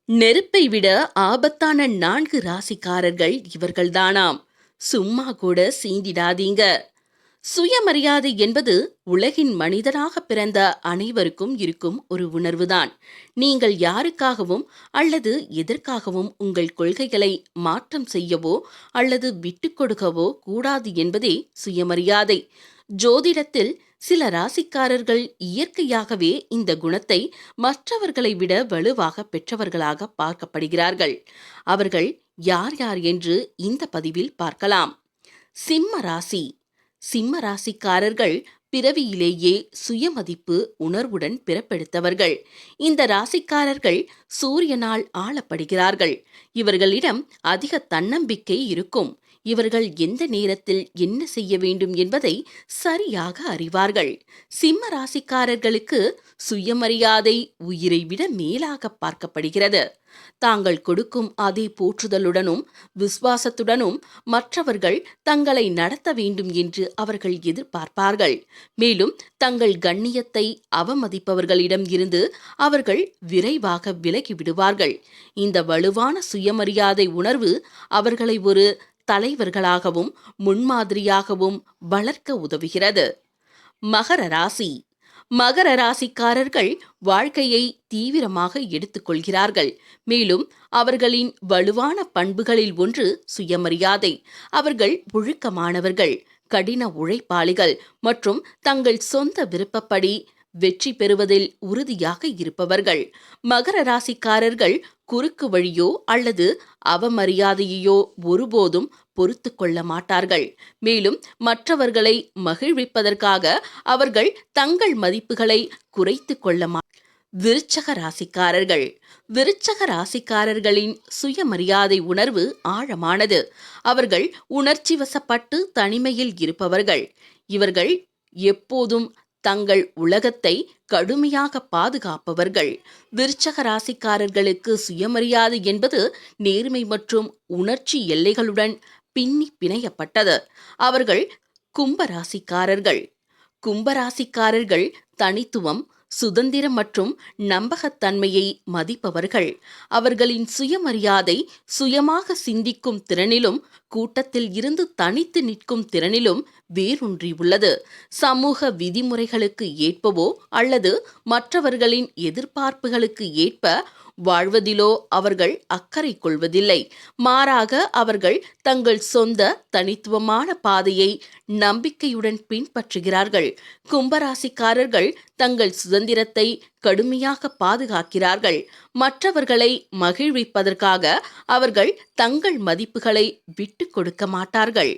நெருப்பை விட ஆபத்தான 4 ராசிக்காரர்கள் இவர்கள்தானாம். சும்மா கூட சீண்டிடாதீங்க. சுயமரியாதை என்பது உலகின் மனிதனாக பிறந்த அனைவருக்கும் இருக்கும் ஒரு உணர்வுதான். நீங்கள் யாருக்காகவும் அல்லது எதற்காகவும் உங்கள் கொள்கைகளை மாற்றம் செய்யவோ அல்லது விட்டுக் கொடுக்கவோ கூடாது என்பதே சுயமரியாதை. ஜோதிடத்தில் சில ராசிக்காரர்கள் இயற்கையாகவே இந்த குணத்தை மற்றவர்களை விட வலுவாக பெற்றவர்களாக பார்க்கப்படுகிறார்கள். அவர்கள் யார் யார் என்று இந்த பதிவில் பார்க்கலாம். சிம்ம ராசி. சிம்ம ராசிக்காரர்கள் பிறவியிலேயே சுயமதிப்பு உணர்வுடன் பிறப்பெடுத்தவர்கள். இந்த ராசிக்காரர்கள் சூரியனால் ஆளப்படுகிறார்கள். இவர்களிடம் அதிக தன்னம்பிக்கை இருக்கும். இவர்கள் எந்த நேரத்தில் என்ன செய்ய வேண்டும் என்பதை சரியாக அறிவார்கள். சிம்ம ராசிக்காரர்களுக்கு சுயமரியாதை உயிரை விட மேலாக பார்க்கப்படுகிறது. தாங்கள் கொடுக்கும் அதே போற்றுதலுடனும் விசுவாசத்துடனும் மற்றவர்கள் தங்களை நடத்த வேண்டும் என்று அவர்கள் எதிர்பார்ப்பார்கள். மேலும் தங்கள் கண்ணியத்தை அவமதிப்பவர்களிடம் இருந்து அவர்கள் விரைவாக விலகி விடுவார்கள். இந்த வலுவான சுயமரியாதை உணர்வு அவர்களை ஒரு தலைவர்களாகவும் முன்மாதிரியாகவும் வளர்க்க உதவுகிறது. மகர ராசி. மகர ராசிக்காரர்கள் வாழ்க்கையை தீவிரமாக எடுத்துக்கொள்கிறார்கள். மேலும் அவர்களின் வலுவான பண்புகளில் ஒன்று சுயமரியாதை. அவர்கள் ஒழுக்கமானவர்கள், கடின உழைப்பாளிகள் மற்றும் தங்கள் சொந்த விருப்பப்படி வெற்றி பெறுவதில் உறுதியாக இருப்பவர்கள். மகர ராசிக்காரர்கள் குறுக்கு வழியோ அல்லது அவமரியாதையோ ஒருபோதும் பொறுத்து கொள்ள மாட்டார்கள். மேலும் மற்றவர்களை மகிழ்விப்பதற்காக அவர்கள் தங்கள் மதிப்புகளை குறைத்து கொள்ள விருச்சக ராசிக்காரர்கள். விருச்சக ராசிக்காரர்களின் சுயமரியாதை உணர்வு ஆழமானது. அவர்கள் உணர்ச்சி வசப்பட்டு தனிமையில் இருப்பவர்கள். இவர்கள் எப்போதும் தங்கள் உலகத்தை கடுமையாக பாதுகாப்பவர்கள். விருச்சக ராசிக்காரர்களுக்கு சுயமரியாதை என்பது நேர்மை மற்றும் உணர்ச்சி எல்லைகளுடன் பின்னி பிணையப்பட்டது. அவர்கள் கும்பராசிக்காரர்கள். கும்பராசிக்காரர்கள் தனித்துவம், சுதந்திரம் மற்றும் நம்பகத்தன்மையை மதிப்பவர்கள். அவர்களின் சுயமரியாதை சுயமாக சிந்திக்கும் திறனிலும் கூட்டத்தில் இருந்து தனித்து நிற்கும் திறனிலும் வேரூன்றியுள்ளது. சமூக விதிமுறைகளுக்கு ஏற்பவோ அல்லது மற்றவர்களின் எதிர்பார்ப்புகளுக்கு ஏற்ப வாழ்வதிலோ அவர்கள் அக்கறை கொள்வதில்லை. மாறாக அவர்கள் தங்கள் சொந்த தனித்துவமான பாதையை நம்பிக்கையுடன் பின்பற்றுகிறார்கள். கும்பராசிக்காரர்கள் தங்கள் சுதந்திரத்தை கடுமையாக பாதுகாக்கிறார்கள். மற்றவர்களை மகிழ்விப்பதற்காக அவர்கள் தங்கள் மதிப்புகளை விட்டுக் கொடுக்க மாட்டார்கள்.